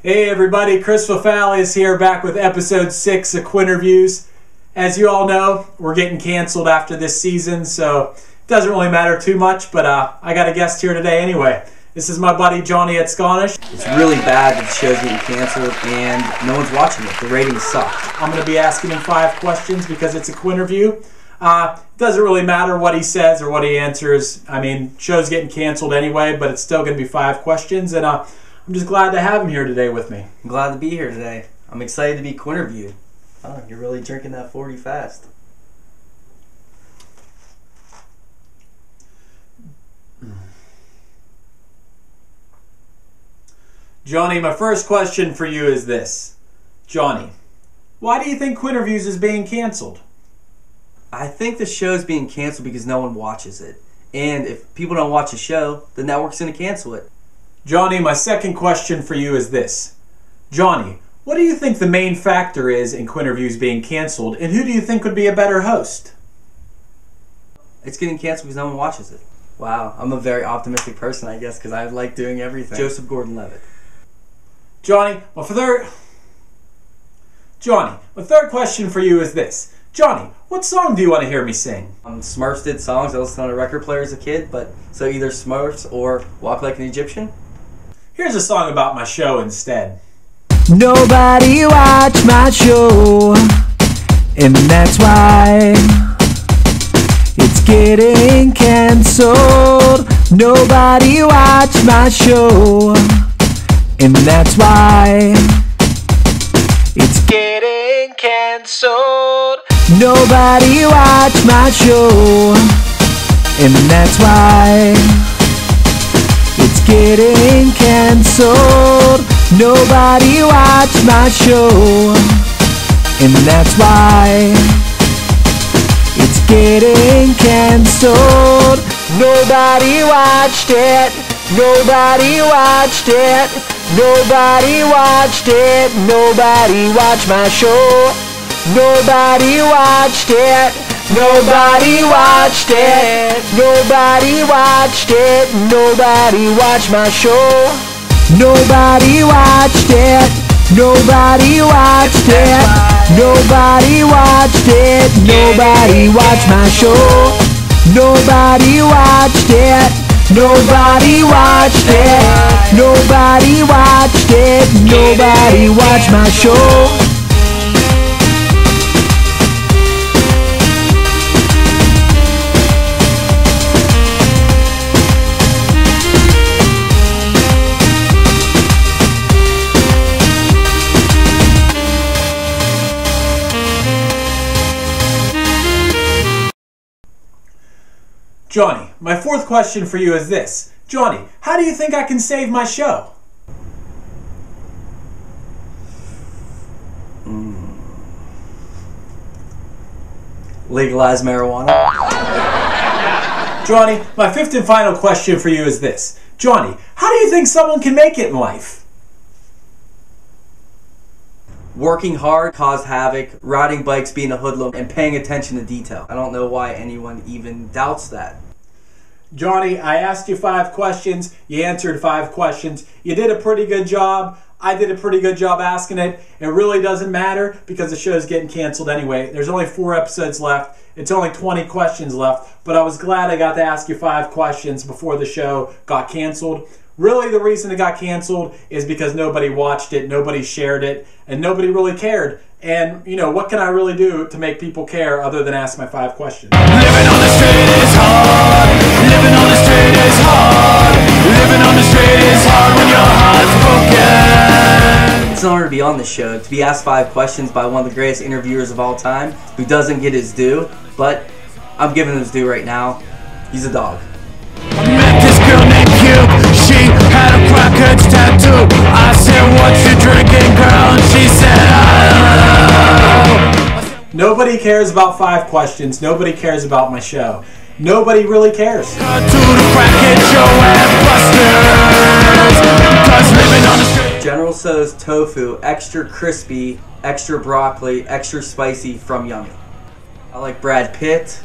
Hey everybody, Chris Fafali is here back with episode 6 of Quinterviews. As you all know, we're getting canceled after this season, so it doesn't really matter too much, but I got a guest here today anyway. This is my buddy Johnny Yetsconish. It's really bad that the show's getting canceled and no one's watching it. The ratings suck. I'm going to be asking him 5 questions because it's a Quinterview. It doesn't really matter what he says or what he answers. I mean, show's getting canceled anyway, but it's still going to be 5 questions, and I'm just glad to have him here today with me. I'm glad to be here today. I'm excited to be Quinterviewed. Oh, you're really drinking that 40 fast. Johnny, my first question for you is this. Johnny, why do you think Quinterviews is being canceled? I think the show's being canceled because no one watches it. And if people don't watch the show, the network's going to cancel it. Johnny, my second question for you is this. Johnny, what do you think the main factor is in Quinterviews being canceled, and who do you think would be a better host? It's getting canceled because no one watches it. Wow, I'm a very optimistic person, I guess, because I like doing everything. Joseph Gordon-Levitt. Johnny, my third question for you is this. Johnny, what song do you want to hear me sing? Smurfs did songs I listened on a record player as a kid, but so either Smurfs or Walk Like an Egyptian. Here's a song about my show instead. Nobody watch my show, and that's why it's getting canceled. Nobody watch my show, and that's why it's getting canceled. Nobody watch my show, and that's why it's getting canceled. Nobody watch my show, and that's why it's getting canceled. Nobody watched it. Nobody watched it. Nobody watched it. Nobody watched my show. Nobody watched it. Nobody watched it. Nobody watched it. Nobody watched my show. Nobody watched it. Nobody watched it. Nobody watched it. Nobody watched my show. Nobody watched it. Nobody watched it. Nobody watched it. Nobody watched my show. Johnny, my fourth question for you is this. Johnny, how do you think I can save my show? Legalize marijuana. Johnny, my fifth and final question for you is this. Johnny, how do you think someone can make it in life? Working hard, cause havoc, riding bikes, being a hoodlum, and paying attention to detail. I don't know why anyone even doubts that. Johnny, I asked you 5 questions. You answered 5 questions. You did a pretty good job. I did a pretty good job asking it. It really doesn't matter because the show's getting canceled anyway. There's only 4 episodes left. It's only 20 questions left. But I was glad I got to ask you 5 questions before the show got canceled. Really, the reason it got canceled is because nobody watched it, nobody shared it, and nobody really cared. And, you know, what can I really do to make people care other than ask my 5 questions? Living on the street is hard. Living on the street is hard. Living on the street is hard when your heart's broken. It's an honor to be on this show, to be asked 5 questions by one of the greatest interviewers of all time, who doesn't get his due, but I'm giving him his due right now. He's a dog. I met this girl named Cube. She had a crackhead's tattoo. I said, what you drinking, girl? And she said, I don't know. Nobody cares about 5 questions. Nobody cares about my show. Nobody really cares. To the crackhead show at Buster's. 'Cause living on the street. General Tso's tofu, extra crispy, extra broccoli, extra spicy from Yummy. I like Brad Pitt.